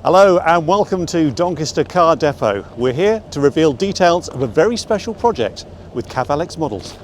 Hello and welcome to Doncaster Car Depot. We're here to reveal details of a very special project with Cavalex Models.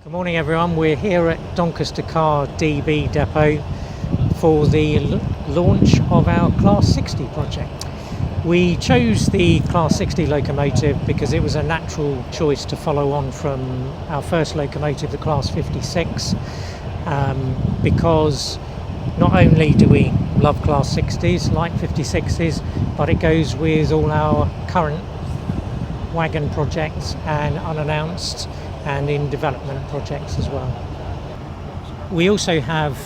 Good morning everyone, we're here at Doncaster Car DB Depot for the launch of our Class 60 project. We chose the Class 60 locomotive because it was a natural choice to follow on from our first locomotive, the Class 56, because not only do we love Class 60s like 56s, but it goes with all our current wagon projects and unannounced and in development projects as well. We also have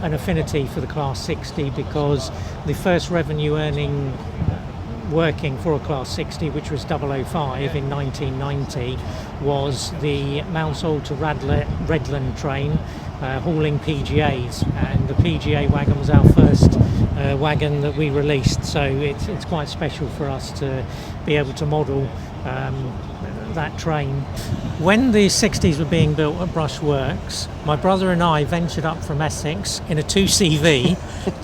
an affinity for the Class 60 because the first revenue earning working for a Class 60, which was 005 in 1990, was the Mousehole to Redland train hauling PGAs, and the PGA wagon was our first wagon that we released, so it's quite special for us to be able to model that train. When the 60s were being built at Brushworks, my brother and I ventured up from Essex in a 2CV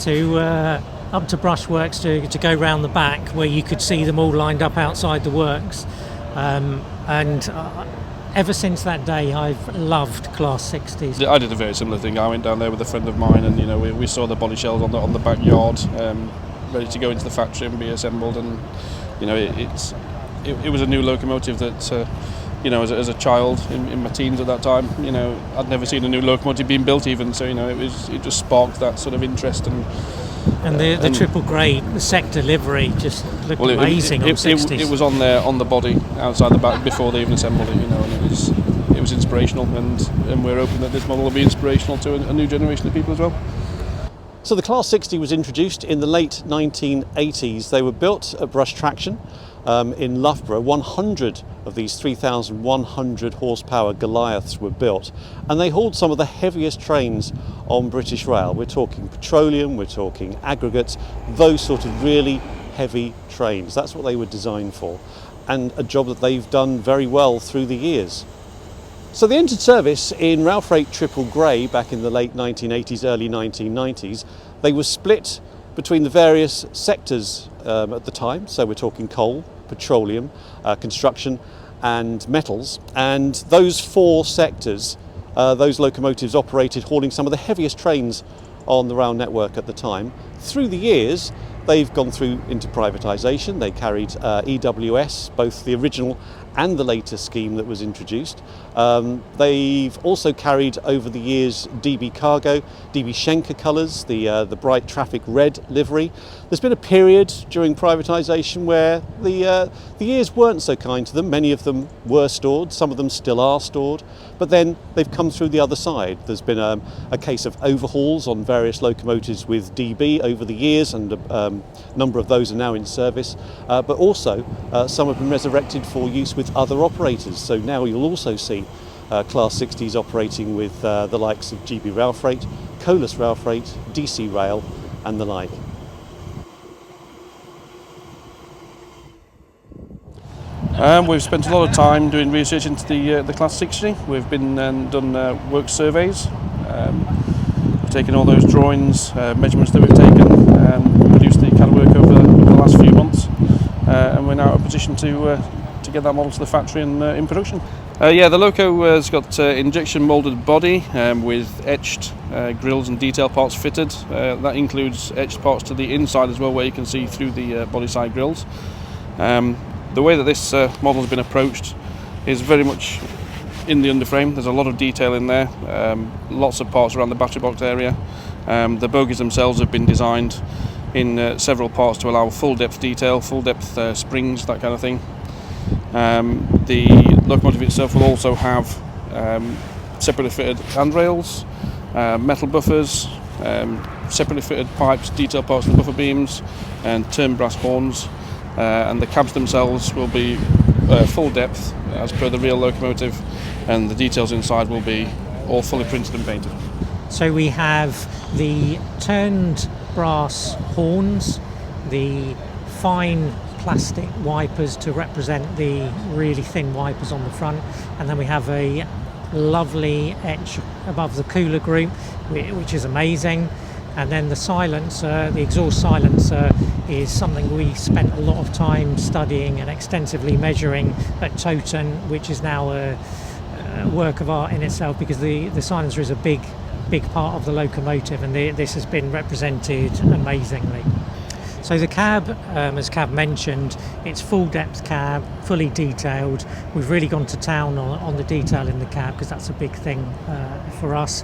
to up to Brushworks to go round the back where you could see them all lined up outside the works, and ever since that day I've loved Class 60s. I did a very similar thing. I went down there with a friend of mine, and we saw the body shells on the backyard, ready to go into the factory and be assembled, and it was a new locomotive that as a child in my teens at that time, I'd never seen a new locomotive being built even, so it just sparked that sort of interest. And the triple grey sector livery just looked amazing on 60s. It was on there on the body outside the back before they even assembled it, and it was inspirational, and we're hoping that this model will be inspirational to a new generation of people as well. So the Class 60 was introduced in the late 1980s. They were built at Brush Traction in Loughborough. 100 of these 3,100 horsepower Goliaths were built, and they hauled some of the heaviest trains on British rail. We're talking petroleum, we're talking aggregates, those sort of really heavy trains. That's what they were designed for, and a job that they've done very well through the years. So they entered service in rail freight triple grey back in the late 1980s, early 1990s. They were split between the various sectors at the time, so we're talking coal, petroleum, construction and metals, and those four sectors, those locomotives operated hauling some of the heaviest trains on the rail network at the time. Through the years they've gone through into privatisation. They carried EWS, both the original and the later scheme that was introduced. They've also carried over the years DB Cargo, DB Schenker colours, the bright traffic red livery. There's been a period during privatisation where the years weren't so kind to them. Many of them were stored, some of them still are stored, but then they've come through the other side. There's been a case of overhauls on various locomotives with DB over the years, and a number of those are now in service, but also some have been resurrected for use with other operators. So now you'll also see Class 60s operating with the likes of GB Rail Freight, Colas Rail Freight, DC Rail and the like. We've spent a lot of time doing research into the Class 60. We've been done work surveys. We've taken all those drawings, measurements that we've taken, produced the CAD work over the last few months, and we're now in a position to get that model to the factory and in production. Yeah, the loco has got injection moulded body with etched grills and detail parts fitted. That includes etched parts to the inside as well, where you can see through the body side grills. The way that this model has been approached is very much in the underframe. There's a lot of detail in there, lots of parts around the battery box area. The bogies themselves have been designed in several parts to allow full depth detail, full depth springs, that kind of thing. The locomotive itself will also have separately fitted handrails, metal buffers, separately fitted pipes, detail parts of the buffer beams, and turned brass horns. And the cabs themselves will be full depth as per the real locomotive, and the details inside will be all fully printed and painted. So we have the turned brass horns, the fine plastic wipers to represent the really thin wipers on the front, and then we have a lovely etch above the cooler group, which is amazing. And then the silencer, the exhaust silencer, is something we spent a lot of time studying and extensively measuring at Toten, which is now a work of art in itself, because the silencer is a big part of the locomotive, and this has been represented amazingly. So the cab, as Cav mentioned, it's full depth cab, fully detailed. We've really gone to town on the detail in the cab, because that's a big thing for us.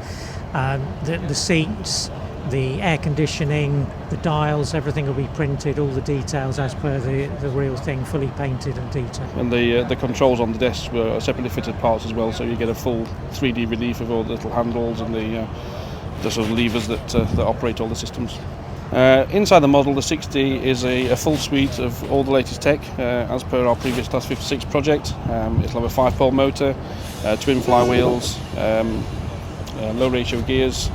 The seats, the air conditioning, the dials, everything will be printed, all the details as per the real thing, fully painted and detailed. And the controls on the desks were separately fitted parts as well, so you get a full 3D relief of all the little handles and the sort of levers that operate all the systems. Inside the model, the 60 is a full suite of all the latest tech as per our previous Class 56 project. It'll have a 5-pole motor, twin flywheels, low ratio gears.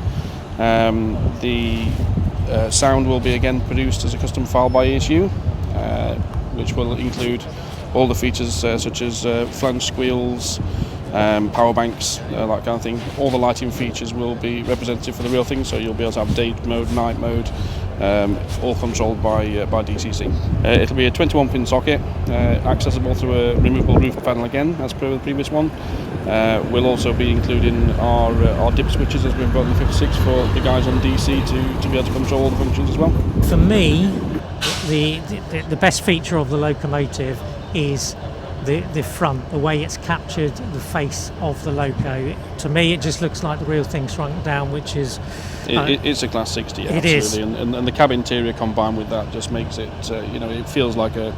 The sound will be again produced as a custom file by ESU, which will include all the features such as flange squeals, power banks, that kind of thing. All the lighting features will be representative for the real thing, so you'll be able to have day mode, night mode, all controlled by DCC. It'll be a 21-pin socket, accessible through a removable roof panel again, as per the previous one. We'll also be including our dip switches, as we've got in the 56, for the guys on DC to be able to control all the functions as well. For me, the best feature of the locomotive is the front, the way it's captured the face of the loco. To me, it just looks like the real thing shrunk down, which is... it's a Class 60, yeah, it absolutely. is. And the cab interior combined with that just makes it, it feels like a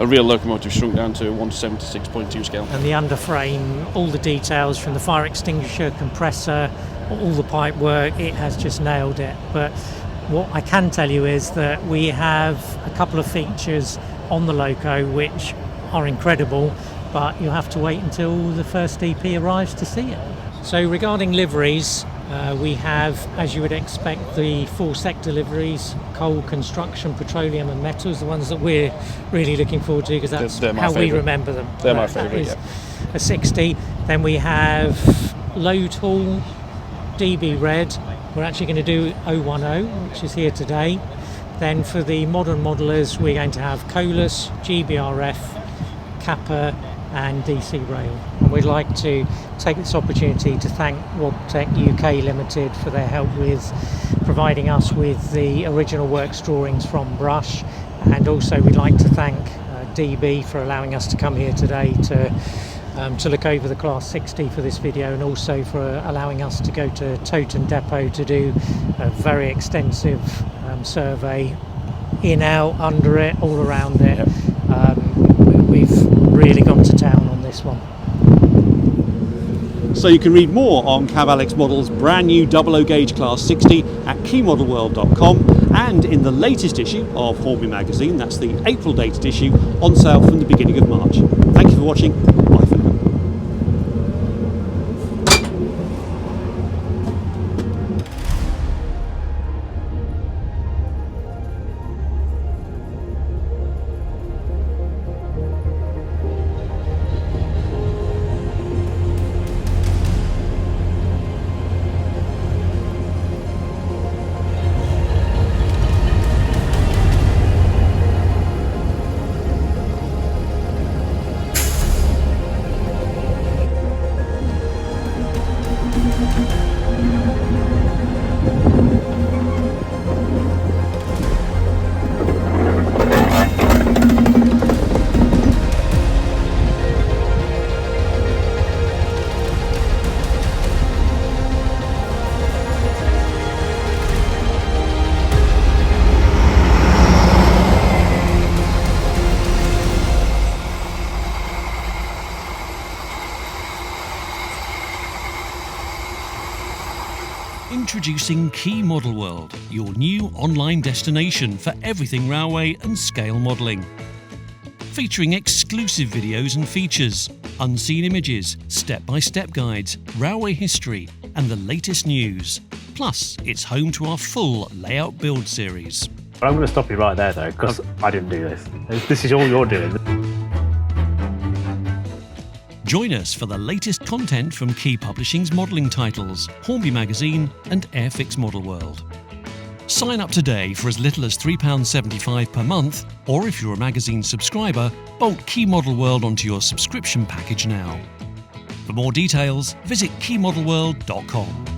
real locomotive shrunk down to a 1/76.2 scale. And the underframe, all the details from the fire extinguisher, compressor, all the pipe work, it has just nailed it. But what I can tell you is that we have a couple of features on the loco which are incredible, but you'll have to wait until the first EP arrives to see it. So regarding liveries, we have, as you would expect, the 4 sector liveries: coal, construction, petroleum and metals, the ones that we're really looking forward to, because that's how we remember them. They're my favourite, yeah. A 60. Then we have load hall, DB red. We're actually going to do 010, which is here today. Then for the modern modelers, we're going to have Colas, GBRF, Kappa and DC Rail. And we'd like to take this opportunity to thank Wobtec UK Limited for their help with providing us with the original works drawings from Brush, and also we'd like to thank DB for allowing us to come here today to look over the Class 60 for this video, and also for allowing us to go to Toten Depot to do a very extensive survey in, out, under it, all around it. Yep. We've really gone to town on this one. So you can read more on Cavalex Models' brand new 00 gauge Class 60 at keymodelworld.com, and in the latest issue of Hornby magazine, that's the April dated issue, on sale from the beginning of March. Thank you for watching. Bye for now. Introducing Key Model World, your new online destination for everything railway and scale modelling. Featuring exclusive videos and features, unseen images, step-by-step guides, railway history and the latest news. Plus, it's home to our full layout build series. I'm going to stop you right there though, because I didn't do this. This is all you're doing. Join us for the latest content from Key Publishing's modelling titles, Hornby Magazine and Airfix Model World. Sign up today for as little as £3.75 per month, or if you're a magazine subscriber, bolt Key Model World onto your subscription package now. For more details, visit keymodelworld.com.